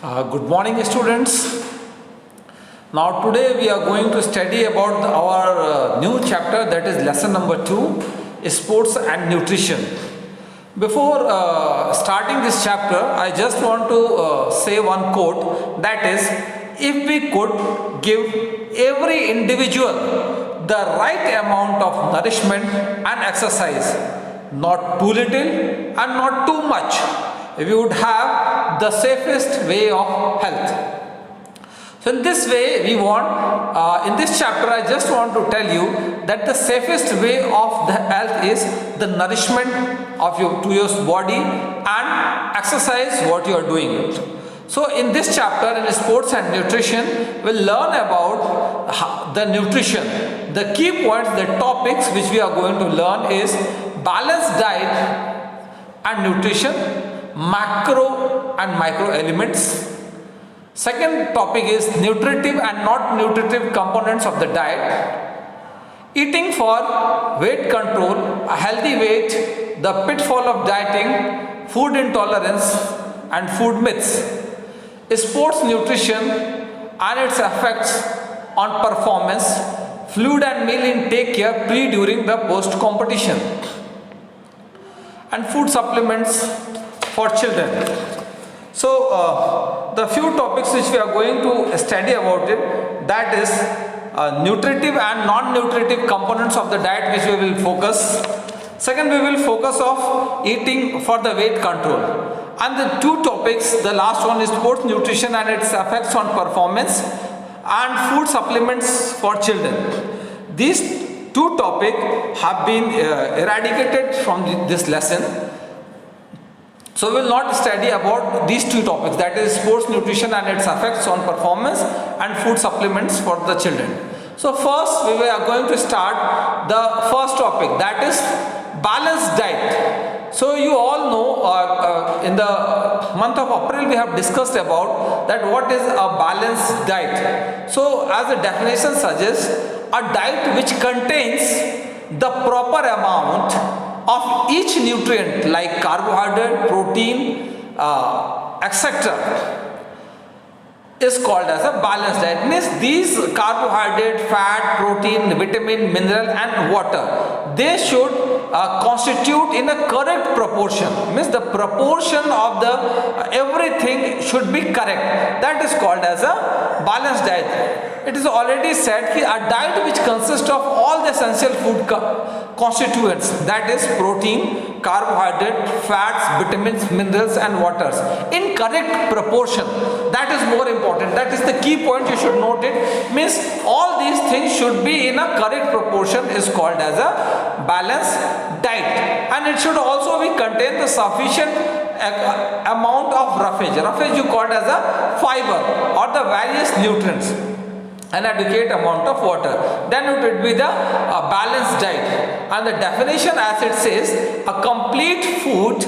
Good morning, students. Now, today we are going to study about our new chapter, that is lesson number 2, sports and nutrition. Before starting this chapter, I just want to say one quote, that is, if we could give every individual the right amount of nourishment and exercise, not too little and not too much, we would have the safest way of health. So in this way we want, in this chapter I just want to tell you that the safest way of the health is the nourishment of to your body and exercise what you are doing. So in this chapter in sports and nutrition we'll learn about the nutrition. The key points, the topics which we are going to learn is balanced diet and nutrition, macro and micro elements. Second topic is nutritive and not nutritive components of the diet. Eating for weight control, a healthy weight, the pitfall of dieting, food intolerance and food myths. Sports nutrition and its effects on performance, fluid and meal intake care pre, during, the post competition. And food supplements for children. So the few topics which we are going to study about it, that is nutritive and non-nutritive components of the diet which we will focus. Second, we will focus of eating for the weight control. And the two topics, the last one is sports nutrition and its effects on performance and food supplements for children. These two topics have been eradicated from this lesson. So we will not study about these two topics, that is sports nutrition and its effects on performance and food supplements for the children. So first we are going to start the first topic, that is balanced diet. So you all know in the month of April we have discussed about that what is a balanced diet. So as the definition suggests, a diet which contains the proper amount of each nutrient like carbohydrate, protein, etc. is called as a balanced diet. Means these carbohydrate, fat, protein, vitamin, mineral and water, they should constitute in a correct proportion. Means the proportion of the everything should be correct. That is called as a balanced diet. It is already said that a diet which consists of all the essential food constituents, that is protein, carbohydrate, fats, vitamins, minerals and waters, in correct proportion. That is more important. That is the key point, you should note it. Means all these things should be in a correct proportion is called as a balanced diet. And it should also be contain the sufficient amount of roughage. Roughage you called as a fiber or the various nutrients. An adequate amount of water, then it would be the balanced diet. And the definition as it says, a complete food,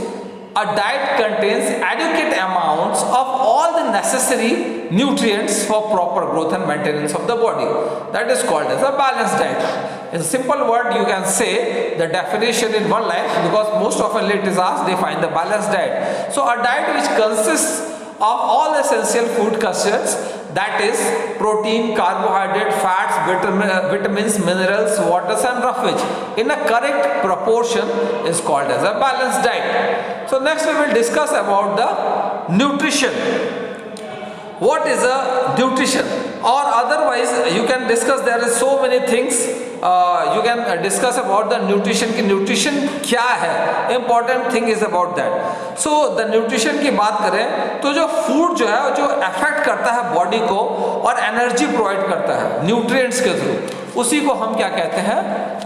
a diet contains adequate amounts of all the necessary nutrients for proper growth and maintenance of the body. That is called as a balanced diet. In a simple word you can say the definition in one line, because most often it is asked, define the balanced diet. So a diet which consists of all essential food constituents, that is protein, carbohydrate, fats, vitamins, minerals, waters and roughage in a correct proportion is called as a balanced diet. So next we will discuss about the nutrition. What is a nutrition? Or otherwise you can discuss, there is so many things you can discuss about the nutrition. कि nutrition क्या है, important thing is about that. So the nutrition की बात करें तो जो food जो है जो affect करता है body को और energy provide करता है nutrients के through, उसी को हम क्या कहते हैं,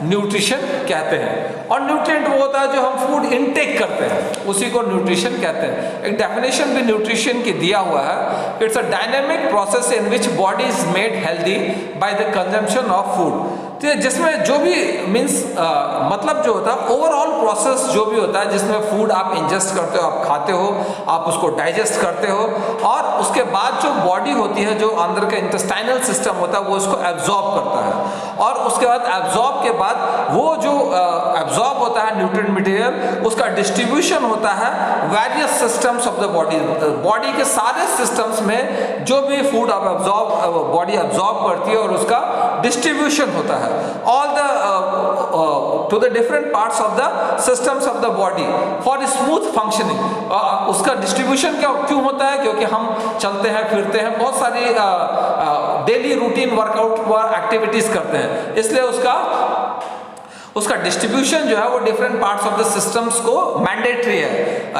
न्यूट्रिशन कहते हैं. और न्यूट्रिएंट वो होता है जो हम फूड इनटेक करते हैं, उसी को न्यूट्रिशन कहते हैं. एक डेफिनेशन भी न्यूट्रिशन की दिया हुआ है, it's a dynamic process in which body is made healthy by the consumption of food. तो जिसमें जो भी मीन्स मतलब जो होता है ओवरऑल प्रोसेस जो भी होता है जिसमें फूड आप इंजेस्ट करते हो, आप खाते हो, आप उसको डाइजेस्ट करते हो और उसके बाद जो बॉडी होती है, जो अंदर का इंटेस्टाइनल सिस्टम होता है वो उसको एब्जॉर्ब करता है और उसके बाद एब्जॉर्ब के बाद वो जो एब्जॉर्ब होता है न्यूट्रिएंट मटेरियल, उसका डिस्ट्रीब्यूशन होता है various systems of the body. Body के सारे सिस्टम्स में जो भी फूड आप बॉडी एब्जॉर्ब करती है और उसका डिस्ट्रीब्यूशन होता है all the two the different parts of the systems of the body for smooth functioning. उसका डिस्ट्रीब्यूशन क्यों होता है? क्योंकि हम चलते हैं, फिरते हैं, बहुत सारी डेली रूटीन वर्कआउट एक्टिविटीज करते हैं, इसलिए उसका डिस्ट्रीब्यूशन जो है वो different parts of the systems को मैंडेटरी है,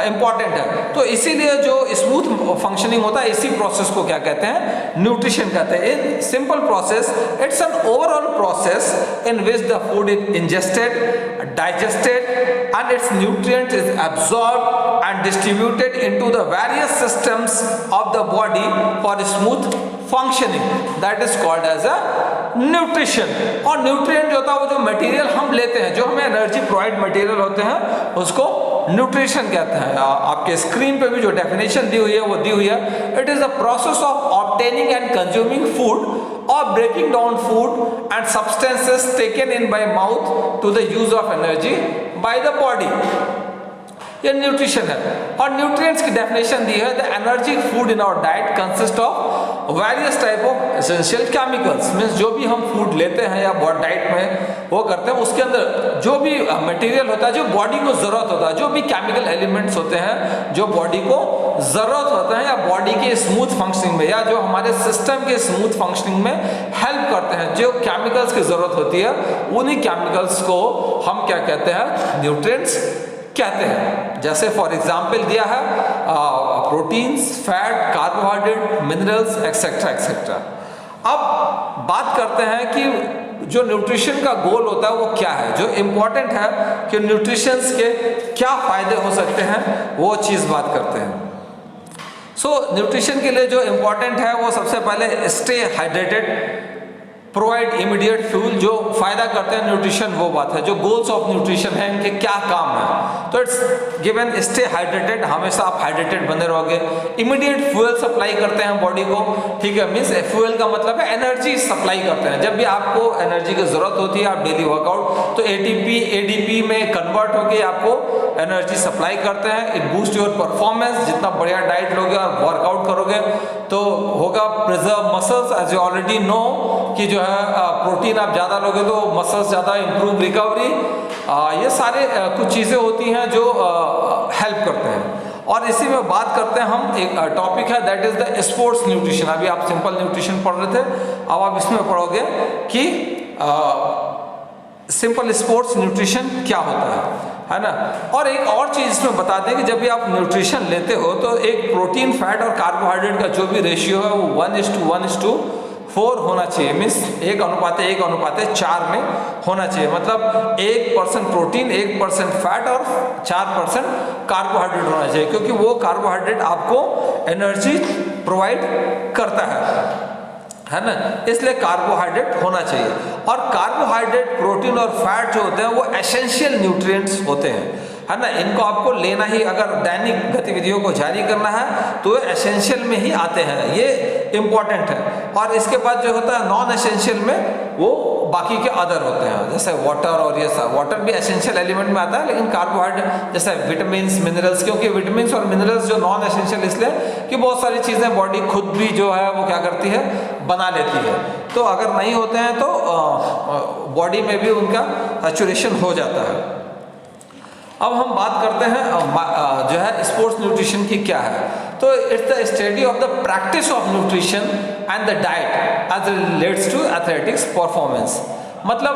इंपॉर्टेंट है। तो इसीलिए जो स्मूथ फंक्शनिंग होता है इसी प्रोसेस को क्या कहते हैं? न्यूट्रिशन कहते हैं। In simple process it's an overall process in which the food is ingested, digested and its nutrients is absorbed and distributed into the various systems of the body for smooth functioning, that is called as a nutrition. और nutrient जो होता है वो जो material हम लेते हैं, जो हमें एनर्जी प्रोवाइड मटेरियल होते हैं, उसको न्यूट्रिशन कहते हैं। आपके स्क्रीन पे भी जो डेफिनेशन दी हुई है वो दी हुई है, it is a process of obtaining and consuming food और breaking down food and substances taken in by mouth to the use of energy by the body. ये न्यूट्रिशन है। और न्यूट्रिएंट्स की डेफिनेशन दी है, the energy food in our diet consist of various type of essential chemicals. Means जो भी हम food लेते हैं या डाइट में वो करते हैं, उसके अंदर जो भी मटेरियल होता है, जो बॉडी को जरूरत होता है, जो भी केमिकल एलिमेंट्स होते हैं जो बॉडी को जरूरत होता है या बॉडी के स्मूथ फंक्शनिंग में या जो हमारे सिस्टम के स्मूथ फंक्शनिंग में हेल्प करते हैं, जो केमिकल्स की जरूरत होती है, उन्हीं केमिकल्स को हम क्या कहते हैं? न्यूट्रिएंट्स कहते हैं। जैसे फॉर एग्जाम्पल दिया है proteins, fat, carbohydrate, minerals etcetera etcetera. अब बात करते हैं कि जो न्यूट्रिशन का गोल होता है वो क्या है, जो इम्पोर्टेंट है कि न्यूट्रिशन के क्या फायदे हो सकते हैं, वो चीज़ बात करते हैं। न्यूट्रिशन के लिए जो इम्पोर्टेंट है वो सबसे पहले stay hydrated, provide immediate fuel. जो फायदा करते हैं न्यूट्रिशन वो बात है, जो गोल्स ऑफ न्यूट्रिशन है, इनके क्या काम है। तो इट्स गिवन स्टे हाइड्रेटेड, हमेशा आप हाइड्रेटेड बने रहोगे। इमीडिएट फ्यूल सप्लाई करते हैं बॉडी को, ठीक है। मीन्स फ्यूल का मतलब है एनर्जी सप्लाई करते हैं। जब भी आपको एनर्जी की जरूरत होती है, आप डेली वर्कआउट, तो एटीपी एडीपी में कन्वर्ट होकर आपको एनर्जी सप्लाई करते हैं। It boost your performance. जितना बढ़िया डाइट लोगे और वर्कआउट करोगे तो होगा preserve muscles, as you already know कि जो है प्रोटीन आप ज़्यादा लोगे तो मसल्स ज़्यादा इंप्रूव रिकवरी, ये सारे कुछ चीज़ें होती हैं जो हेल्प करते हैं। और इसी में बात करते हैं हम, एक टॉपिक है that is the sports nutrition. अभी आप सिंपल न्यूट्रिशन पढ़ रहे थे, अब आप इसमें पढ़ोगे कि सिंपल स्पोर्ट्स न्यूट्रिशन क्या होता है ना। और एक और चीज़ इसमें बता दें कि जब भी आप न्यूट्रिशन लेते हो तो एक प्रोटीन, फैट और कार्बोहाइड्रेट का जो भी रेशियो है वो 1:1:4 होना चाहिए। मीन्स 1:1:4 में होना चाहिए। मतलब 1% प्रोटीन, 1% फैट और 4% कार्बोहाइड्रेट होना चाहिए, क्योंकि वो कार्बोहाइड्रेट आपको एनर्जी प्रोवाइड करता है ना, इसलिए कार्बोहाइड्रेट होना चाहिए। और कार्बोहाइड्रेट, प्रोटीन और फैट जो होते हैं वो एसेंशियल न्यूट्रिएंट्स होते हैं, है ना। इनको आपको लेना ही, अगर दैनिक गतिविधियों को जारी करना है तो एसेंशियल में ही आते हैं, ये इंपॉर्टेंट है। और इसके बाद जो होता है नॉन एसेंशियल में वो बाकी के अदर होते हैं, जैसे वाटर, और ये सब वाटर भी एसेंशियल एलिमेंट में आता है, लेकिन कार्बोहाइड्रेट जैसे विटामिन्स, मिनरल्स, क्योंकि विटामिन्स और मिनरल्स जो नॉन एसेंशियल इसलिए कि बहुत सारी चीज़ें बॉडी खुद भी जो है वो क्या करती है, बना लेती है। तो अगर नहीं होते हैं तो बॉडी में भी उनका सैचुरेशन हो जाता है। अब हम बात करते हैं जो है स्पोर्ट्स न्यूट्रिशन की क्या है। तो it's the study of the practice of nutrition and the diet as relates to athletics performance. मतलब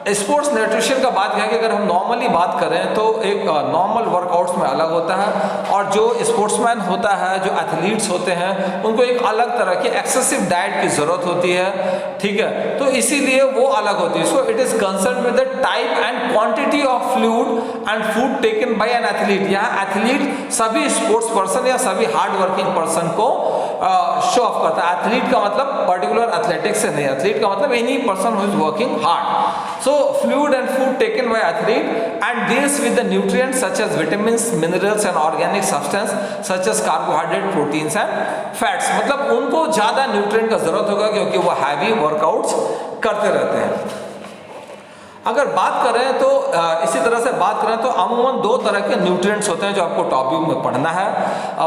स्पोर्ट्स न्यूट्रिशन का बात है कि अगर हम नॉर्मली बात करें तो एक नॉर्मल वर्कआउट्स में अलग होता है, और जो स्पोर्ट्समैन होता है, जो एथलीट्स होते हैं, उनको एक अलग तरह की एक्सेसिव डाइट की ज़रूरत होती है, ठीक है। तो इसीलिए वो अलग होती है। So it is concern with the type and quantity of fluid and food taken bye an athlete. यहाँ एथलीट सभी स्पोर्ट्स पर्सन या सभी हार्ड वर्किंग पर्सन को शो ऑफ करता है। एथलीट का मतलब पर्टिकुलर एथलेटिक्स से नहीं, एथलीट का मतलब any person who is working hard. So fluid and food taken by athlete and deals with the nutrients such as vitamins, minerals and organic substance such as carbohydrate, proteins and fats. मतलब उनको ज़्यादा nutrient का जरूरत होगा क्योंकि वो heavy workouts करते रहते हैं। अगर बात करें तो इसी तरह से बात करें तो अमूमन दो तरह के न्यूट्रिएंट्स होते हैं जो आपको टॉपिक में पढ़ना है।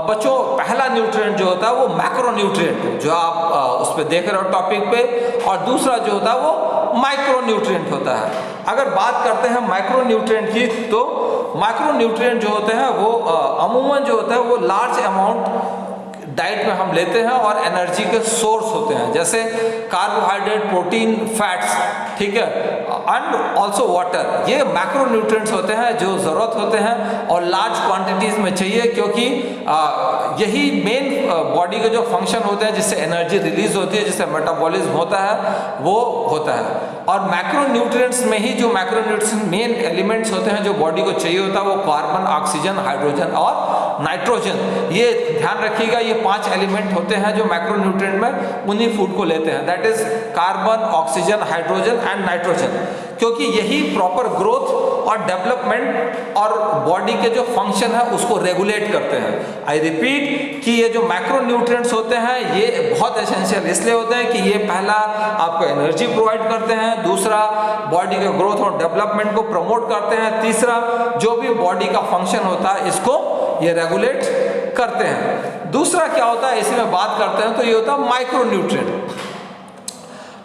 बच्चों, पहला न्यूट्रिएंट जो होता है वो मैक्रो न्यूट्रिएंट जो आप उस पर देख रहे हो टॉपिक पे, और दूसरा जो होता है वो माइक्रो न्यूट्रिएंट होता है। अगर बात करते हैं माइक्रो न्यूट्रिएंट की, तो माइक्रो न्यूट्रिएंट जो होते हैं वो अमूमन जो होता है वो लार्ज अमाउंट डाइट में हम लेते हैं और एनर्जी के सोर्स होते हैं, जैसे कार्बोहाइड्रेट, प्रोटीन, फैट्स, ठीक है, एंड ऑल्सो वाटर। ये मैक्रो न्यूट्रिएंट्स होते हैं जो ज़रूरत होते हैं और लार्ज क्वांटिटीज़ में चाहिए, क्योंकि यही मेन बॉडी के जो फंक्शन होते हैं जिससे एनर्जी रिलीज होती है, जिससे मेटाबॉलिज्म होता है, वो होता है। और मैक्रो न्यूट्रिएंट्स में ही जो मैक्रो न्यूट्रिएंट्स मेन एलिमेंट्स होते हैं जो बॉडी को चाहिए होता है वो कार्बन, ऑक्सीजन, हाइड्रोजन और नाइट्रोजन। ये ध्यान रखिएगा, ये 5 एलिमेंट होते हैं जो मैक्रो न्यूट्रिएंट में उन्हीं फूड को लेते हैं, that is carbon, oxygen, hydrogen and nitrogen, क्योंकि यही प्रॉपर ग्रोथ और डेवलपमेंट और बॉडी के जो फंक्शन है उसको रेगुलेट करते हैं। आई रिपीट कि ये जो मैक्रो न्यूट्रिएंट्स होते हैं ये बहुत एसेंशियल इसलिए होते हैं कि ये पहला आपको एनर्जी प्रोवाइड करते हैं, दूसरा बॉडी के ग्रोथ और डेवलपमेंट को प्रमोट करते हैं, तीसरा जो भी बॉडी का फंक्शन होता है इसको ये रेगुलेट करते हैं। दूसरा क्या होता है इसी में बात करते हैं तो ये होता है माइक्रो न्यूट्रिएंट।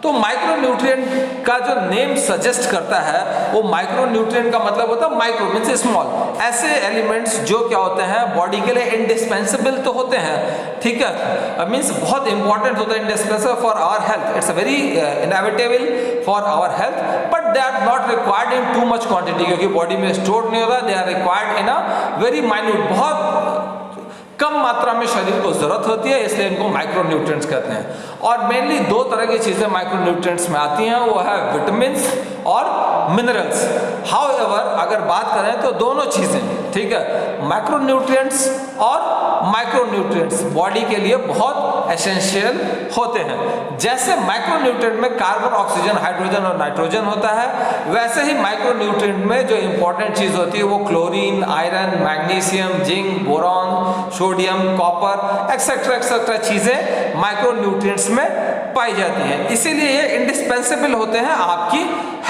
तो माइक्रो न्यूट्रिएंट का जो नेम सजेस्ट करता है वो माइक्रो न्यूट्रिएंट का मतलब होता है माइक्रो मींस स्मॉल, ऐसे एलिमेंट्स जो क्या होते हैं बॉडी के लिए इंडिस्पेंसिबल तो होते हैं, ठीक है, मींस बहुत इंपॉर्टेंट होता है, indispensable for our health, it's a very inevitable for our health, but they are not required in too much quantity, क्योंकि बॉडी में स्टोर नहीं होता, they are required in a very minute, बहुत कम मात्रा में शरीर को जरूरत होती है, इसलिए इनको माइक्रो न्यूट्रिएंट्स कहते हैं। और मेनली दो तरह की चीजें माइक्रो न्यूट्रिएंट्स में आती हैं, वो है विटामिन्स और मिनरल्स। हाउएवर अगर बात करें तो दोनों चीजें, ठीक है, माइक्रो न्यूट्रिएंट्स और माइक्रो न्यूट्रिएंट्स बॉडी के लिए बहुत एसेंशियल होते हैं। जैसे माइक्रो न्यूट्रिएंट में कार्बन, ऑक्सीजन, हाइड्रोजन और नाइट्रोजन होता है, वैसे ही माइक्रो न्यूट्रिएंट में जो इंपॉर्टेंट चीज होती है वो chlorine, iron, magnesium, zinc, boron, sodium, copper etcetera etcetera चीजें माइक्रो न्यूट्रिएंट्स में पाई जाती हैं। इसीलिए ये इंडिस्पेंसेबल होते हैं आपकी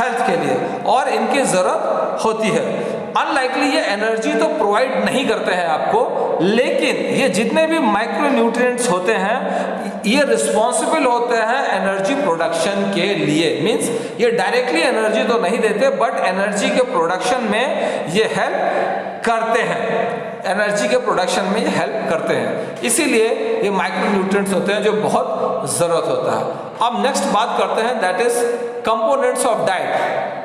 हेल्थ के लिए और इनकी जरूरत होती है। अनलाइकली ये एनर्जी तो प्रोवाइड नहीं करते हैं आपको, लेकिन ये जितने भी माइक्रो न्यूट्रिएंट्स होते हैं ये रिस्पॉन्सिबल होते हैं एनर्जी प्रोडक्शन के लिए, मींस ये डायरेक्टली एनर्जी तो नहीं देते बट एनर्जी के प्रोडक्शन में ये हेल्प करते हैं, एनर्जी के प्रोडक्शन में ये हेल्प करते हैं, इसीलिए ये माइक्रो न्यूट्रिएंट्स होते हैं जो बहुत ज़रूरत होता है। अब नेक्स्ट बात करते हैं that is components of diet.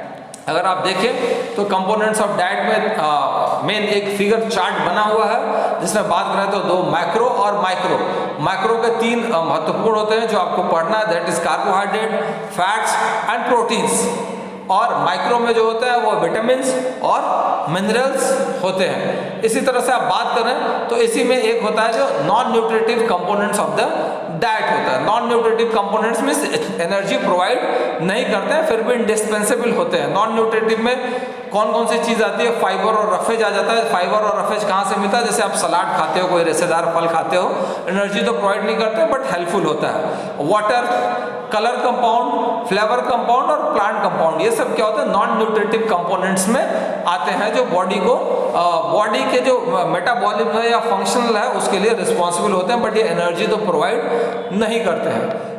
अगर आप देखें तो कंपोनेंट्स ऑफ डाइट में मेन एक फिगर चार्ट बना हुआ है जिसमें बात करें तो दो मैक्रो और माइक्रो। माइक्रो के 3 महत्वपूर्ण होते हैं जो आपको पढ़ना है, that is carbohydrate, fats and proteins, और माइक्रो में जो होता है वो विटामिन्स और मिनरल्स होते हैं। इसी तरह से आप बात करें तो इसी में एक होता है जो non nutritive components of the diet होता है। Non nutritive components means energy provide नहीं करते हैं फिर भी इंडिस्पेंसेबल होते हैं। नॉन न्यूट्रिटिव में कौन कौन सी चीज़ आती है, फाइबर और रफेज आ जाता है। फाइबर और रफेज कहाँ से मिलता है, जैसे आप सलाद खाते हो, कोई रेशेदार फल खाते हो, एनर्जी तो प्रोवाइड नहीं करते बट हेल्पफुल होता है। Water, colour compound, flavour compound और प्लांट कंपाउंड, ये सब क्या होता है नॉन न्यूट्रिटिव कंपोनेंट्स में आते हैं जो बॉडी को बॉडी के जो मेटाबॉलिज्म है या फंक्शनल है उसके लिए रिस्पॉन्सिबल होते हैं, बट ये एनर्जी तो प्रोवाइड नहीं करते हैं।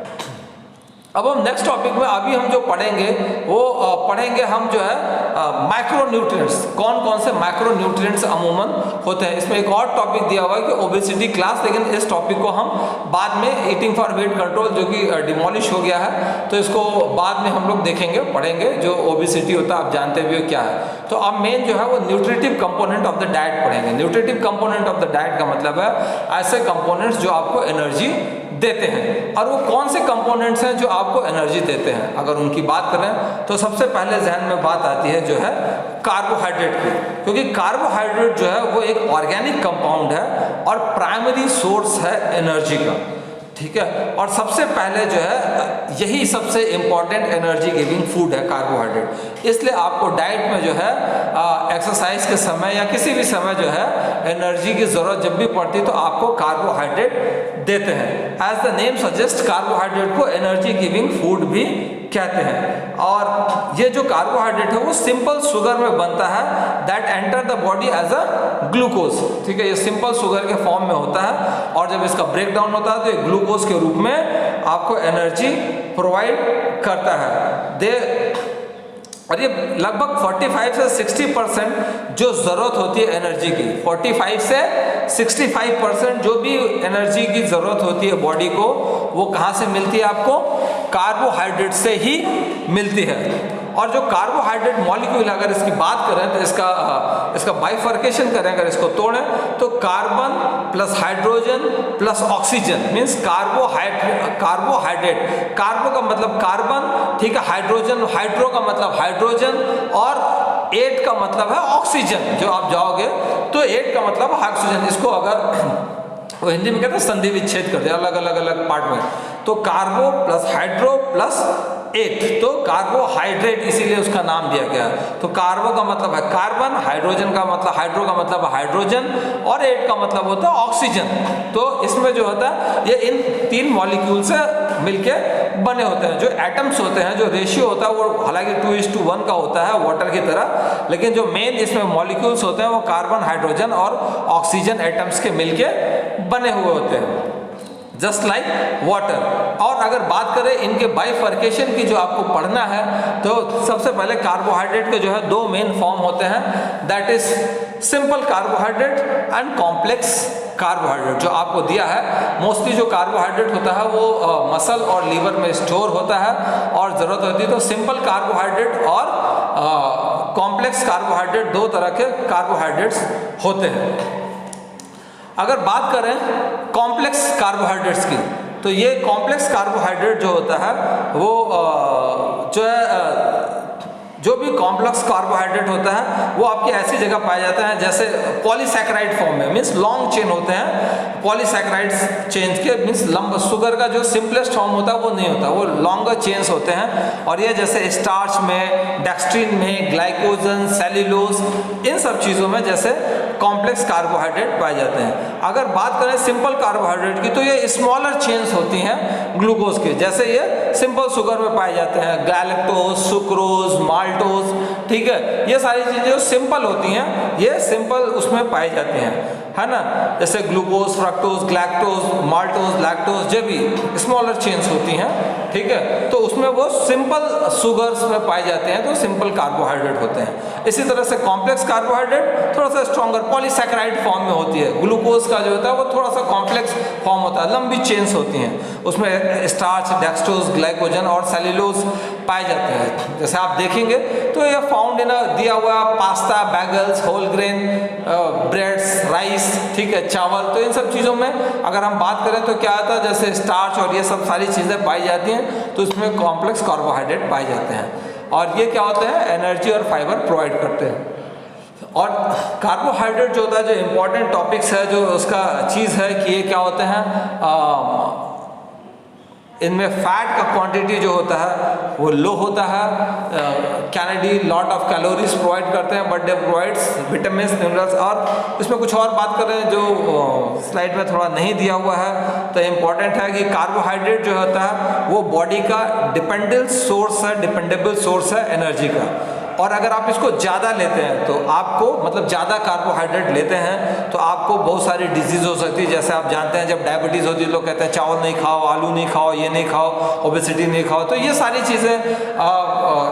अब हम नेक्स्ट टॉपिक में अभी हम जो पढ़ेंगे वो पढ़ेंगे हम जो है माइक्रो न्यूट्रिएंट्स, कौन कौन से माइक्रो न्यूट्रिएंट्स अमूमन होते हैं। इसमें एक और टॉपिक दिया हुआ है कि ओबेसिटी क्लास, लेकिन इस टॉपिक को हम बाद में ईटिंग फॉर वेट कंट्रोल जो कि डिमोलिश हो गया है तो इसको बाद में हम लोग देखेंगे, पढ़ेंगे। जो ओबेसिटी होता है आप जानते भी हो क्या है। तो अब मेन जो है वो nutritive component of the diet पढ़ेंगे। Nutritive component of the diet का मतलब है ऐसे कंपोनेंट्स जो आपको एनर्जी देते हैं। और वो कौन से कंपोनेंट्स हैं जो आपको एनर्जी देते हैं, अगर उनकी बात करें तो सबसे पहले जहन में बात आती है जो है कार्बोहाइड्रेट की, क्योंकि कार्बोहाइड्रेट जो है वो एक ऑर्गेनिक कंपाउंड है और प्राइमरी सोर्स है एनर्जी का। ठीक है। और सबसे पहले जो है यही सबसे इम्पॉर्टेंट एनर्जी गिविंग फूड है कार्बोहाइड्रेट। इसलिए आपको डाइट में जो है एक्सरसाइज के समय या किसी भी समय जो है एनर्जी की ज़रूरत जब भी पड़ती है तो आपको कार्बोहाइड्रेट देते हैं। As the name suggest carbohydrate को एनर्जी गिविंग फूड भी कहते हैं। और ये जो कार्बोहाइड्रेट है वो सिंपल शुगर में बनता है that enter the body as a glucose. ठीक है, ये सिंपल शुगर के फॉर्म में होता है और जब इसका ब्रेक डाउन होता है तो ये ग्लूकोज के रूप में आपको एनर्जी प्रोवाइड करता है। और ये लगभग 45 से 60% जो ज़रूरत होती है एनर्जी की, 45 से 65% जो भी एनर्जी की ज़रूरत होती है बॉडी को, वो कहाँ से मिलती है आपको? कार्बोहाइड्रेट से ही मिलती है। और जो कार्बोहाइड्रेट मॉलिक्यूल अगर इसकी बात करें तो इसका बाइफर्केशन करें, अगर इसको तोड़ें तो carbon plus hydrogen plus oxygen means carbohydrate. Carbo का मतलब कार्बन, ठीक है, हाइड्रोजन, हाइड्रो का मतलब हाइड्रोजन और एट का मतलब है ऑक्सीजन। जो आप जाओगे तो एट का मतलब ऑक्सीजन। इसको अगर वो हिंदी में कहते हैं संधि विच्छेद कर दिया अलग अलग अलग पार्ट में, तो कार्बो प्लस हाइड्रो प्लस एट, तो कार्बोहाइड्रेट इसीलिए उसका नाम दिया गया। तो कार्बो का मतलब है कार्बन, हाइड्रोजन का मतलब हाइड्रो का मतलब हाइड्रोजन और एट का मतलब होता है ऑक्सीजन। तो इसमें जो होता है ये इन तीन मॉलिक्यूल से मिलके बने होते हैं। जो एटम्स होते हैं, जो रेशियो होता है वो हालांकि 2:1 का होता है वाटर की तरह, लेकिन जो मेन इसमें मॉलिक्यूल्स होते हैं वो कार्बन, हाइड्रोजन और ऑक्सीजन एटम्स के मिलके बने हुए होते हैं, जस्ट लाइक वाटर। और अगर बात करें इनके बाइफर्केशन की जो आपको पढ़ना है तो सबसे पहले कार्बोहाइड्रेट के जो है दो मेन फॉर्म होते हैं, that is simple carbohydrate and complex carbohydrate. जो आपको दिया है मोस्टली जो कार्बोहाइड्रेट होता है वो मसल और लीवर में स्टोर होता है और ज़रूरत होती है तो सिंपल कार्बोहाइड्रेट और कॉम्प्लेक्स कार्बोहाइड्रेट, दो तरह के कार्बोहाइड्रेट्स होते हैं। अगर बात करें कॉम्प्लेक्स कार्बोहाइड्रेट्स की तो ये कॉम्प्लेक्स कार्बोहाइड्रेट जो होता है वो जो है जो भी कॉम्प्लेक्स कार्बोहाइड्रेट होता है वो आपकी ऐसी जगह पाया जाता है जैसे पॉलीसैकेराइड फॉर्म में, मीन्स लॉन्ग चेन होते हैं। पॉलीसैकेराइड चेन के मीन्स लंबा, शुगर का जो सिंपलेस्ट फॉर्म होता है वो नहीं होता, वो लॉन्गर चेन्स होते हैं। और ये जैसे स्टार्च में, डेक्स्ट्रिन में, ग्लाइकोजन, सेल्यूलोज, इन सब चीज़ों में जैसे कॉम्प्लेक्स कार्बोहाइड्रेट पाए जाते हैं। अगर बात करें सिंपल कार्बोहाइड्रेट की तो ये स्मॉलर चेन्स होती हैं ग्लूकोज के, जैसे ये सिंपल शुगर में पाए जाते हैं, गैलेक्टोज, सुक्रोज, माल्टोज, ठीक है। ये सारी चीज़ें जो सिंपल होती हैं ये सिंपल उसमें पाई जाती हैं, है ना। जैसे glucose, fructose, galactose, maltose, lactose, जो भी स्मॉलर चेन्स होती हैं, ठीक है, तो उसमें वो सिंपल शुगर्स में पाए जाते हैं तो सिंपल कार्बोहाइड्रेट होते हैं। इसी तरह से कॉम्प्लेक्स कार्बोहाइड्रेट थोड़ा सा स्ट्रॉन्गर पॉलीसैकेराइड फॉर्म में होती है। ग्लूकोज का जो होता है वो थोड़ा सा कॉम्प्लेक्स फॉर्म होता है, लंबी चेन्स होती हैं, उसमें स्टार्च, डेक्सट्रोज, ग्लाइकोजन और सेल्यूलोज पाए जाते हैं। जैसे आप देखेंगे तो ये फाउंड इन दिया हुआ pasta, bagels, whole grain breads, rice, ठीक है, चावल। तो इन सब चीज़ों में अगर हम बात करें तो क्या आता है, जैसे स्टार्च और ये सब सारी चीज़ें पाई जाती हैं तो इसमें कॉम्प्लेक्स कार्बोहाइड्रेट पाए जाते हैं। और ये क्या होते हैं, एनर्जी और फाइबर प्रोवाइड करते हैं। और कार्बोहाइड्रेट जो होता है, जो इम्पोर्टेंट टॉपिक्स है, जो उसका चीज़ है कि ये क्या होते हैं, इनमें फैट का क्वांटिटी जो होता है वो लो होता है, Kennedy lot of calories provide करते हैं, but they provides vitamins, minerals. और इसमें कुछ और बात करें जो स्लाइड में थोड़ा नहीं दिया हुआ है तो इम्पॉर्टेंट है कि कार्बोहाइड्रेट जो होता है वो बॉडी का डिपेंडेबल सोर्स है एनर्जी का। और अगर आप इसको ज़्यादा लेते हैं तो आपको, मतलब ज़्यादा कार्बोहाइड्रेट लेते हैं तो आपको बहुत सारी डिजीज़ हो सकती है। जैसे आप जानते हैं जब डायबिटीज़ होती है लोग कहते हैं चावल नहीं खाओ, आलू नहीं खाओ, ये नहीं खाओ, ओबेसिटी नहीं खाओ। तो ये सारी चीज़ें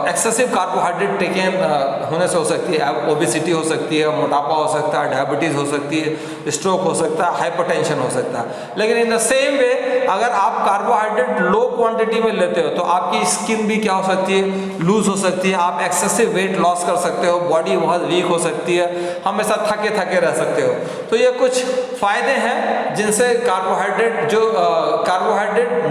एक्सेसिव कार्बोहाइड्रेट टेकन होने से हो सकती है। ओबेसिटी हो सकती है, मोटापा हो सकता है, डायबिटीज़ हो सकती है, स्ट्रोक हो सकता है, हाइपरटेंशन हो सकता है। लेकिन इन द सेम वे अगर आप कार्बोहाइड्रेट लो क्वांटिटी में लेते हो तो आपकी स्किन भी क्या हो सकती है, लूज हो सकती है, आप एक्सेसिव वेट लॉस कर सकते हो, बॉडी बहुत वीक हो सकती है, हमेशा थके थके रह सकते हो। तो ये कुछ फ़ायदे हैं जिनसे कार्बोहाइड्रेट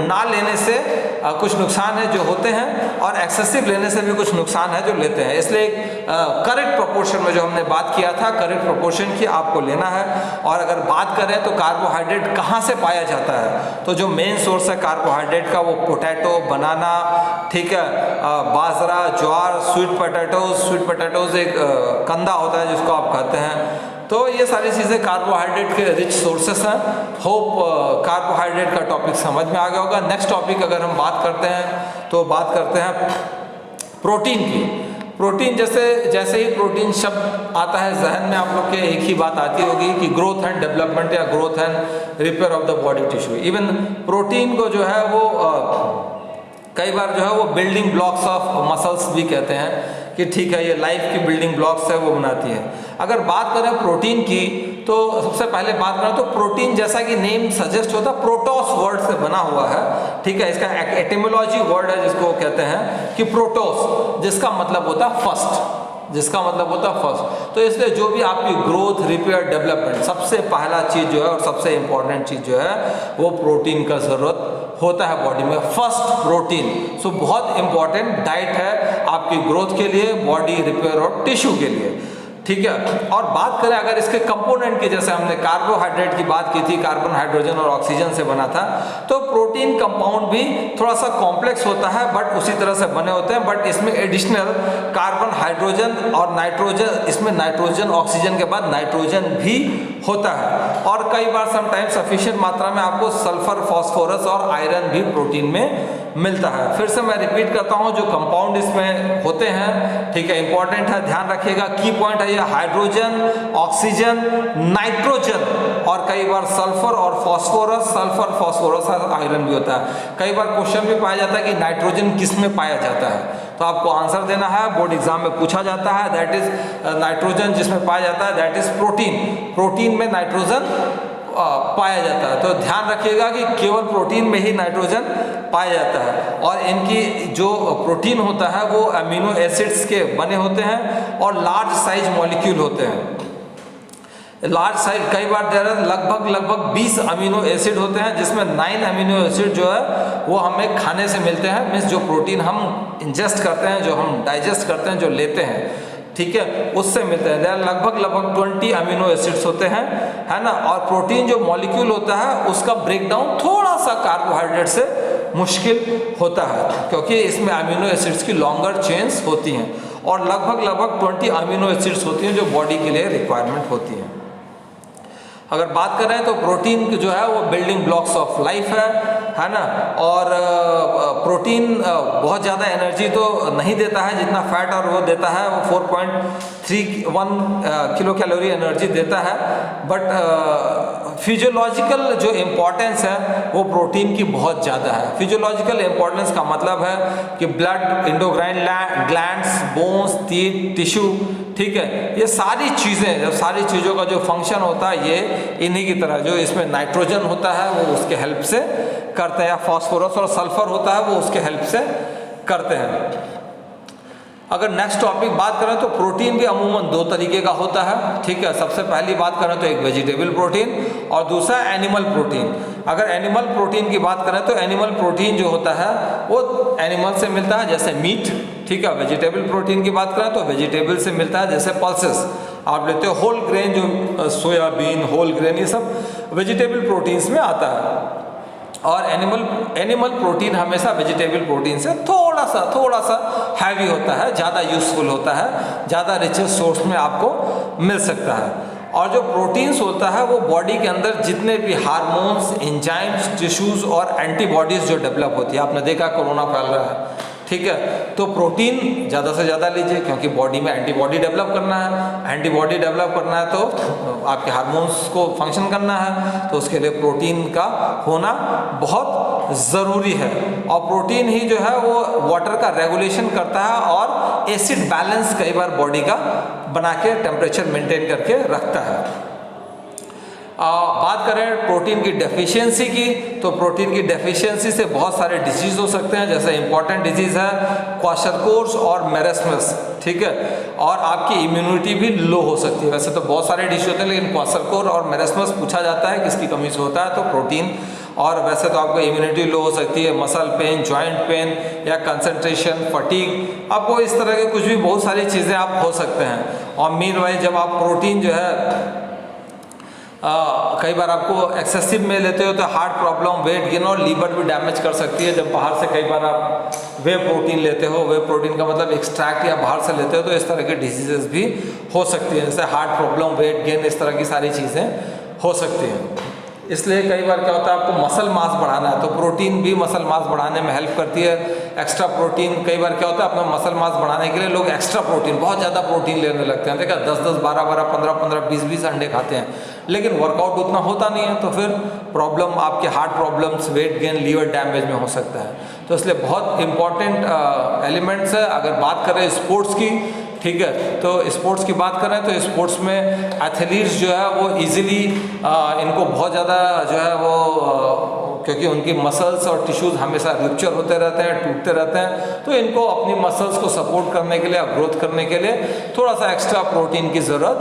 ना लेने से कुछ नुकसान है जो होते हैं, और एक्सेसिव लेने से भी कुछ नुकसान है जो लेते हैं। इसलिए करेक्ट प्रोपोर्शन में जो हमने बात किया था, करेक्ट प्रोपोर्शन की आपको लेना है। और अगर बात करें तो कार्बोहाइड्रेट कहाँ से पाया जाता है, तो जो मेन सोर्स है कार्बोहाइड्रेट का वो पोटैटो, बनाना, ठीक है, बाजरा, ज्वार, स्वीट पोटैटोज एक कंदा होता है जिसको आप कहते हैं। तो ये सारी चीज़ें कार्बोहाइड्रेट के रिच सोर्सेस हैं। होप कार्बोहाइड्रेट का टॉपिक समझ में आ गया होगा। नेक्स्ट टॉपिक अगर हम बात करते हैं तो बात करते हैं प्रोटीन की। प्रोटीन जैसे ही प्रोटीन शब्द आता है जहन में आप लोग के एक ही बात आती होगी कि ग्रोथ एंड डेवलपमेंट या growth and repair of the body tissue. Even protein को जो है वो कई बार जो है वो बिल्डिंग ब्लॉक्स ऑफ मसल्स भी कहते हैं कि ठीक है ये लाइफ की बिल्डिंग ब्लॉक्स है वो बनाती है। अगर बात करें प्रोटीन की तो सबसे पहले बात करें तो प्रोटीन जैसा कि नेम सजेस्ट होता है प्रोटोस वर्ड से बना हुआ है, ठीक है। इसका एटिमोलॉजी वर्ड है जिसको कहते हैं कि प्रोटोस, जिसका मतलब होता है फर्स्ट। तो इसलिए जो भी आपकी ग्रोथ, रिपेयर, डेवलपमेंट, सबसे पहला चीज़ जो है और सबसे इंपॉर्टेंट चीज़ जो है वो प्रोटीन का ज़रूरत होता है बॉडी में, फर्स्ट प्रोटीन। सो बहुत इंपॉर्टेंट डाइट है आपकी ग्रोथ के लिए, बॉडी रिपेयर और टिश्यू के लिए, ठीक है। और बात करें अगर इसके कंपोनेंट की, जैसे हमने कार्बोहाइड्रेट की बात की थी, कार्बन, हाइड्रोजन और ऑक्सीजन से बना था, तो प्रोटीन कंपाउंड भी थोड़ा सा कॉम्प्लेक्स होता है बट उसी तरह से बने होते हैं। बट इसमें एडिशनल कार्बन, हाइड्रोजन और नाइट्रोजन, इसमें नाइट्रोजन, ऑक्सीजन के बाद नाइट्रोजन भी होता है। और कई बार समटाइम सफिशिएंट मात्रा में आपको सल्फर, फास्फोरस और आयरन भी प्रोटीन में मिलता है। फिर से मैं रिपीट करता हूं जो कंपाउंड इसमें होते हैं, ठीक है, इंपॉर्टेंट है, ध्यान रखिएगा, की पॉइंट है ये, हाइड्रोजन, ऑक्सीजन, नाइट्रोजन और कई बार सल्फर और फास्फोरस, सल्फर, फास्फोरस और आयरन भी होता है। कई बार क्वेश्चन भी पाया जाता है कि नाइट्रोजन किस में पाया जाता है, तो आपको आंसर देना है, बोर्ड एग्जाम में पूछा जाता है, दैट इज नाइट्रोजन जिसमें पाया जाता है दैट इज प्रोटीन में नाइट्रोजन पाया जाता है। तो ध्यान रखिएगा कि केवल प्रोटीन में ही नाइट्रोजन पाया जाता है। और इनकी जो प्रोटीन होता है वो अमीनो एसिड्स के बने होते हैं और लार्ज साइज मॉलिक्यूल होते हैं। लार्ज साइज, कई बार लगभग 20 अमीनो एसिड होते हैं जिसमें 9 अमीनो एसिड जो है वो हमें खाने से मिलते हैं, मीन्स जो प्रोटीन हम इंजेस्ट करते हैं, जो हम डाइजेस्ट करते हैं, जो लेते हैं, ठीक है, उससे मिलते हैं। लगभग 20 अमीनो एसिड्स होते हैं, है ना। और प्रोटीन जो मॉलिक्यूल होता है उसका ब्रेकडाउन थोड़ा सा कार्बोहाइड्रेट से मुश्किल होता है क्योंकि इसमें अमीनो एसिड्स की लॉन्गर चेन्स होती हैं और लगभग 20 अमीनो एसिड्स होती हैं जो बॉडी के लिए रिक्वायरमेंट होती हैं। अगर बात करें तो प्रोटीन जो है वो बिल्डिंग ब्लॉक्स ऑफ लाइफ है ना। और प्रोटीन बहुत ज़्यादा एनर्जी तो नहीं देता है जितना फैट और वो देता है, वो 4.31 किलो कैलोरी एनर्जी देता है। बट फिजियोलॉजिकल जो इम्पोर्टेंस है वो प्रोटीन की बहुत ज़्यादा है। फिजियोलॉजिकल इम्पोर्टेंस का मतलब है कि blood, endocrine glands, bones, tissue, ठीक है, ये सारी चीज़ों का जो फंक्शन होता है ये इन्हीं की तरह, जो इसमें नाइट्रोजन होता है वो उसके हेल्प से करते हैं, या फास्फोरस और सल्फर होता है वो उसके हेल्प से करते हैं। अगर नेक्स्ट टॉपिक बात करें तो प्रोटीन भी अमूमन 2 तरीके का होता है, ठीक है। सबसे पहली बात करें तो एक वेजिटेबल प्रोटीन और दूसरा एनिमल प्रोटीन। अगर एनिमल प्रोटीन की बात करें तो एनिमल प्रोटीन जो होता है वो एनिमल से मिलता है जैसे मीट, ठीक है। वेजिटेबल प्रोटीन की बात करें तो वेजिटेबल से मिलता है जैसे पल्सेस आप लेते हो, होल ग्रेन जो सोयाबीन, होल ग्रेन, ये सब वेजिटेबल प्रोटीन्स में आता है। और एनिमल प्रोटीन हमेशा वेजिटेबल प्रोटीन से थोड़ा सा हैवी होता है, ज़्यादा यूजफुल होता है, ज़्यादा रिचेस्ट सोर्स में आपको मिल सकता है। और जो प्रोटीन्स होता है वो बॉडी के अंदर जितने भी हार्मोन्स, एंजाइम्स, टिश्यूज़ और एंटीबॉडीज़ जो डेवलप होती है, आपने देखा कोरोना फैल रहा है, ठीक है, तो प्रोटीन ज़्यादा से ज़्यादा लीजिए क्योंकि बॉडी में एंटीबॉडी डेवलप करना है। एंटीबॉडी डेवलप करना है तो आपके हार्मोन्स को फंक्शन करना है, तो उसके लिए प्रोटीन का होना बहुत ज़रूरी है। और प्रोटीन ही जो है वो वाटर का रेगुलेशन करता है और एसिड बैलेंस कई बार बॉडी का बना के टेम्परेचर मेंटेन करके रखता है। बात करें प्रोटीन की डेफिशिएंसी की, तो प्रोटीन की डेफिशिएंसी से बहुत सारे डिजीज़ हो सकते हैं, जैसे इंपॉर्टेंट डिजीज़ है क्वाशरकोर्स और मेरेस्मस, ठीक है। और आपकी इम्यूनिटी भी लो हो सकती है। वैसे तो बहुत सारे डिजीज होते हैं लेकिन क्वाशरकोर और मेरेस्मस पूछा जाता है किसकी कमी से होता है, तो प्रोटीन। और वैसे तो आपको इम्यूनिटी लो हो सकती है, मसल पेन, जॉइंट पेन या कंसंट्रेशन, फटीग, आपको इस तरह के कुछ भी बहुत सारी चीज़ें आप हो सकते हैं। और मीनवाइल जब आप प्रोटीन जो है कई बार आपको एक्सेसिव में लेते हो तो हार्ट प्रॉब्लम, वेट गेन और लीवर भी डैमेज कर सकती है। जब बाहर से कई बार आप वे प्रोटीन लेते हो, वे प्रोटीन का मतलब एक्सट्रैक्ट या बाहर से लेते हो, तो इस तरह के डिजीजेस भी हो सकती हैं, जैसे हार्ट प्रॉब्लम, वेट गेन, इस तरह की सारी चीज़ें हो सकती हैं। इसलिए कई बार क्या होता है, आपको मसल मास बढ़ाना है तो प्रोटीन भी मसल मास बढ़ाने में हेल्प करती है। एक्स्ट्रा प्रोटीन, कई बार क्या होता है, अपना मसल मास बढ़ाने के लिए लोग एक्स्ट्रा प्रोटीन, बहुत ज़्यादा प्रोटीन लेने लगते हैं। देखा 10-10, 12-12, 15-15, 20-20 अंडे खाते हैं, लेकिन वर्कआउट उतना होता नहीं है, तो फिर प्रॉब्लम आपके heart problems, weight gain, liver damage में हो सकता है। तो इसलिए बहुत इंपॉर्टेंट एलिमेंट्स है। अगर बात करें स्पोर्ट्स की, ठीक है, तो स्पोर्ट्स की बात करें तो स्पोर्ट्स में एथलीट्स जो है वो इजीली इनको बहुत ज़्यादा जो है वो क्योंकि उनकी मसल्स और टिश्यूज़ हमेशा रप्चर होते रहते हैं, टूटते रहते हैं, तो इनको अपनी मसल्स को सपोर्ट करने के लिए, ग्रोथ करने के लिए थोड़ा सा एक्स्ट्रा प्रोटीन की ज़रूरत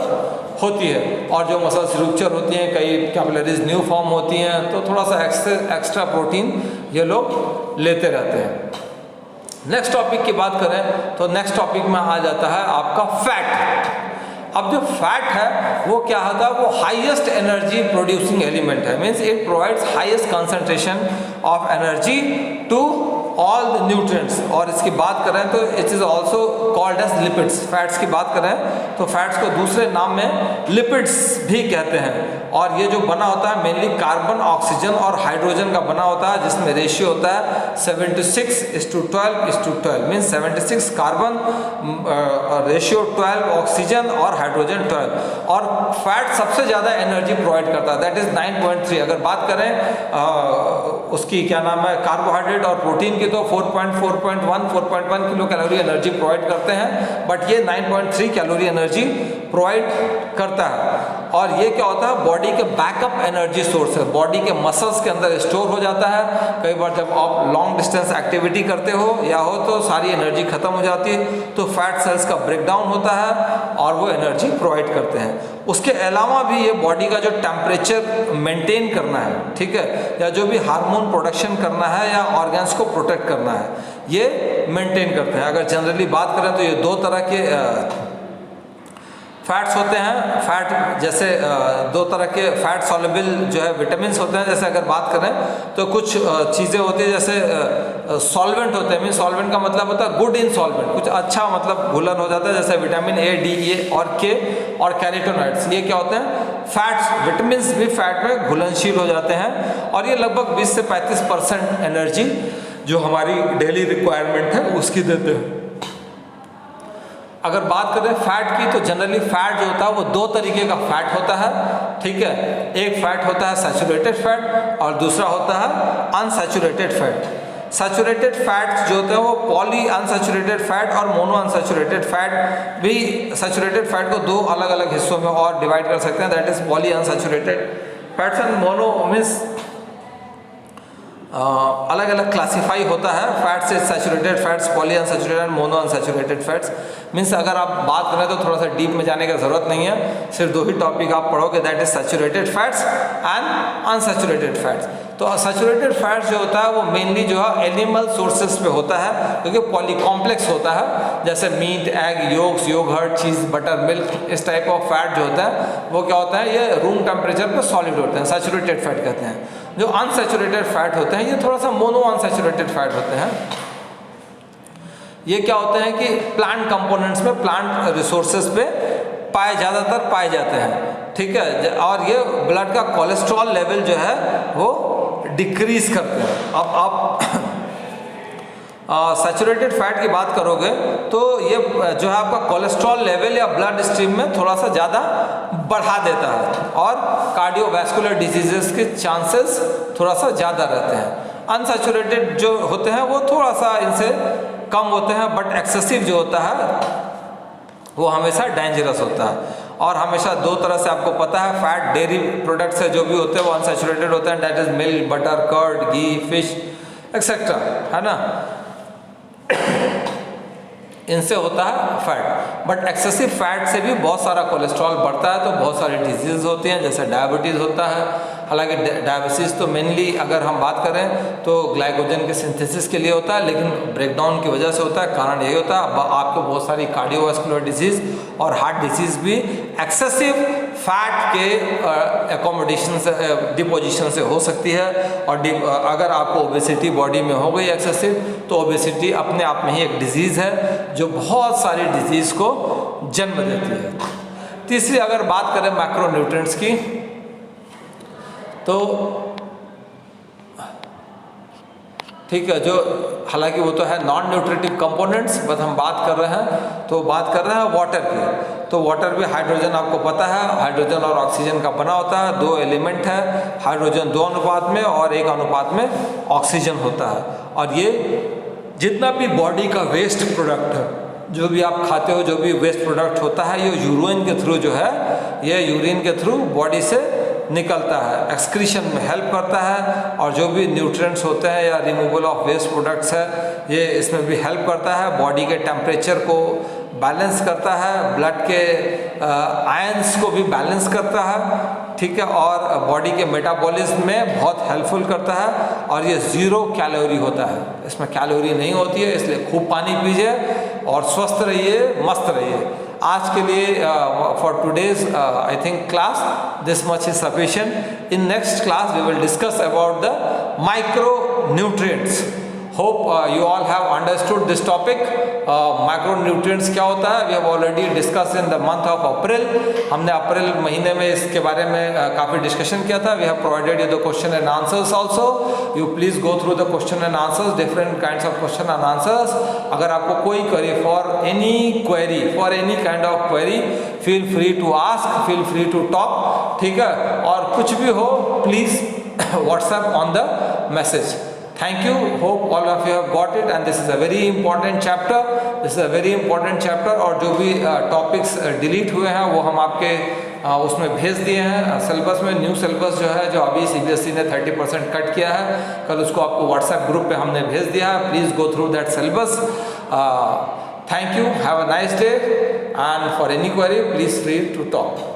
होती है। और जो मसल्स रप्चर होती हैं, कई कैपिलरीज न्यू फॉर्म होती हैं, तो थोड़ा सा एक्स्ट्रा प्रोटीन ये लोग लेते रहते हैं। नेक्स्ट टॉपिक की बात करें तो नेक्स्ट टॉपिक में आ जाता है आपका फैट। अब जो फैट है वो क्या होता है, वो हाईएस्ट एनर्जी प्रोड्यूसिंग एलिमेंट है, means it provides highest concentration of energy to all the nutrients. और इसकी बात करें तो it is also called as lipids. Fats की बात करें तो फैट्स को दूसरे नाम में लिपिड्स भी कहते हैं। और ये जो बना होता है मेनली कार्बन, ऑक्सीजन और हाइड्रोजन का बना होता है, जिसमें रेशियो होता है 76:12:12, मीन्स 76 कार्बन, रेशियो 12 ऑक्सीजन और हाइड्रोजन 12। और फैट सबसे ज़्यादा एनर्जी प्रोवाइड करता है, दैट इज़ 9.3। अगर बात करें उसकी क्या नाम है, कार्बोहाइड्रेट और प्रोटीन की, तो 4.1 किलो कैलोरी एनर्जी प्रोवाइड करते हैं, बट ये 9.3 कैलोरी एनर्जी प्रोवाइड करता है। और ये क्या होता है, बॉडी के बैकअप एनर्जी सोर्स है, बॉडी के मसल्स के अंदर स्टोर हो जाता है। कई बार जब आप लॉन्ग डिस्टेंस एक्टिविटी करते हो या हो तो सारी एनर्जी खत्म हो जाती है, तो फैट सेल्स का ब्रेकडाउन होता है और वो एनर्जी प्रोवाइड करते हैं। उसके अलावा भी ये बॉडी का जो टेम्परेचर मेंटेन करना है, ठीक है, या जो भी हार्मोन प्रोडक्शन करना है या ऑर्गन्स को प्रोटेक्ट करना है, ये मेंटेन करते हैं। अगर जनरली बात करें तो ये दो तरह के फैट्स होते हैं। फैट जैसे दो तरह के फैट सॉल्युबल जो है विटामिन होते हैं। जैसे अगर बात करें तो कुछ चीज़ें होती है, जैसे सॉल्वेंट होते हैं, मीन सॉल्वेंट का मतलब होता है गुड इन सॉल्वेंट, कुछ अच्छा मतलब घुलन हो जाता है, जैसे विटामिन ए, डी, ए और के और कैरोटीनॉइड्स। ये क्या होते हैं, फैट्स, विटामिन भी फैट में घुलनशील हो जाते हैं। और ये लगभग 20 से 35% एनर्जी जो हमारी डेली रिक्वायरमेंट है उसकी देते हैं। अगर बात करें फैट की तो जनरली फैट जो होता है वो दो तरीके का फैट होता है, ठीक है। एक फैट होता है सैचुरेटेड फैट और दूसरा होता है अनसैचुरेटेड फैट। सैचुरेटेड फैट्स जो होते हैं वो पॉली अनसैचुरेटेड फैट और मोनो अनसैचुरेटेड फैट भी, सैचुरेटेड फैट को दो अलग अलग हिस्सों में और डिवाइड कर सकते हैं, that is poly unsaturated fats and mono means अलग अलग क्लासीफाई होता है फैट से, saturated fats, poly unsaturated and mono unsaturated fats. Means अगर आप बात करें तो थोड़ा सा डीप में जाने की ज़रूरत नहीं है, सिर्फ दो ही टॉपिक आप पढ़ोगे, that is saturated fats and unsaturated fats. तो सैचुरेटेड फैट्स जो होता है वो मेनली जो है एनिमल सोर्सेज पे होता है, क्योंकि पॉली कॉम्प्लेक्स होता है, जैसे मीट, एग, योग्स, योगर्ट, चीज़, बटर, मिल्क, इस टाइप ऑफ फैट जो होता है वो क्या होता है, ये रूम टेम्परेचर पे सॉलिड होते हैं, सैचुरेटेड फैट कहते हैं। जो अनसैचुरेटेड फैट होते हैं ये थोड़ा सा मोनो अनसैचुरेटेड फैट होते हैं। ये क्या होते हैं कि प्लांट कंपोनेंट्स में, प्लांट रिसोर्सेज पे ज़्यादातर पाए जाते हैं, ठीक है। और ये ब्लड का कोलेस्ट्रॉल लेवल जो है वो डिक्रीज करते हैं। अब आप सैचुरेटेड फैट की बात करोगे तो ये जो है आपका कोलेस्ट्रॉल लेवल या ब्लड स्ट्रीम में थोड़ा सा ज़्यादा बढ़ा देता है और कार्डियोवैस्कुलर डिजीजेस के चांसेस थोड़ा सा ज़्यादा रहते हैं। अनसैचुरेटेड जो होते हैं वो थोड़ा सा इनसे कम होते हैं, बट एक्सेसिव जो होता है वो हमेशा डेंजरस होता है। और हमेशा दो तरह से आपको पता है फैट डेयरी प्रोडक्ट्स है जो भी होते हैं वो अनसैचुरेटेड होते हैं, that is milk, butter, curd, ghee, fish etcetera, है ना, इनसे होता है फैट। बट एक्सेसिव फैट से भी बहुत सारा कोलेस्ट्रॉल बढ़ता है, तो बहुत सारी डिजीज़ होती हैं, जैसे डायबिटीज़ होता है। हालांकि डायबिटीज़ तो मेनली अगर हम बात करें तो ग्लाइकोजन के सिंथेसिस के लिए होता है, लेकिन ब्रेकडाउन की वजह से होता है। कारण यही होता है आपको बहुत सारी कार्डियोवास्कुलर डिजीज़ और हार्ट डिजीज़ भी एक्सेसिव फैट के एकोमोडेशन से डिपोजिशन से हो सकती है। और अगर आपको ओबेसिटी बॉडी में हो गई एक्सेसिव, तो ओबेसिटी अपने आप में ही एक डिजीज़ है जो बहुत सारी डिजीज़ को जन्म देती है। तीसरी अगर बात करें मैक्रोन्यूट्रिएंट्स की, तो ठीक है, जो हालांकि वो तो है नॉन न्यूट्रिटिव कंपोनेंट्स, बट हम बात कर रहे हैं तो बात कर रहे हैं वाटर की। तो वाटर भी हाइड्रोजन आपको पता है, हाइड्रोजन और ऑक्सीजन का बना होता है। 2 एलिमेंट है, हाइड्रोजन 2 अनुपात में और 1 अनुपात में ऑक्सीजन होता है। और ये जितना भी बॉडी का वेस्ट प्रोडक्ट है, जो भी आप खाते हो, जो भी वेस्ट प्रोडक्ट होता है, ये यूरिन के थ्रू जो है, ये यूरिन के थ्रू बॉडी से निकलता है, एक्सक्रीशन में हेल्प करता है। और जो भी न्यूट्रिएंट्स होते हैं या रिमूवल ऑफ वेस्ट प्रोडक्ट्स है, ये इसमें भी हेल्प करता है। बॉडी के टेम्परेचर को बैलेंस करता है, ब्लड के आयंस को भी बैलेंस करता है, ठीक है, और बॉडी के मेटाबॉलिज्म में बहुत हेल्पफुल करता है। और ये 0 कैलोरी होता है, इसमें कैलोरी नहीं होती है, इसलिए खूब पानी पीजिए और स्वस्थ रहिए, मस्त रहिए। आज के लिए for today's I think class this much is sufficient. In next class we will discuss about the micro nutrients. Hope you all have understood this topic. Macronutrients क्या होता है, we have already discussed in the month of April. हमने अप्रैल महीने में इसके बारे में काफ़ी डिस्कशन किया था. We have provided you the question and answers also. You please go through the question and answers, different kinds of question and answers. अगर आपको कोई query for any kind of query, feel free to ask, feel free to talk, ठीक है. और कुछ भी हो please WhatsApp on the message. Thank you. Hope all of you have got it, and this is a very important chapter. This is a very important chapter. और जो भी topics delete हुए हैं वो हम आपके उसमें भेज दिए हैं सिलेबस में। न्यू सिलेबस जो है, जो अभी CBSE ने 30% कट किया है, कल उसको आपको WhatsApp ग्रुप पे हमने भेज दिया है। Please go through that syllabus. Thank you. Have a nice day, and for any query please free to talk.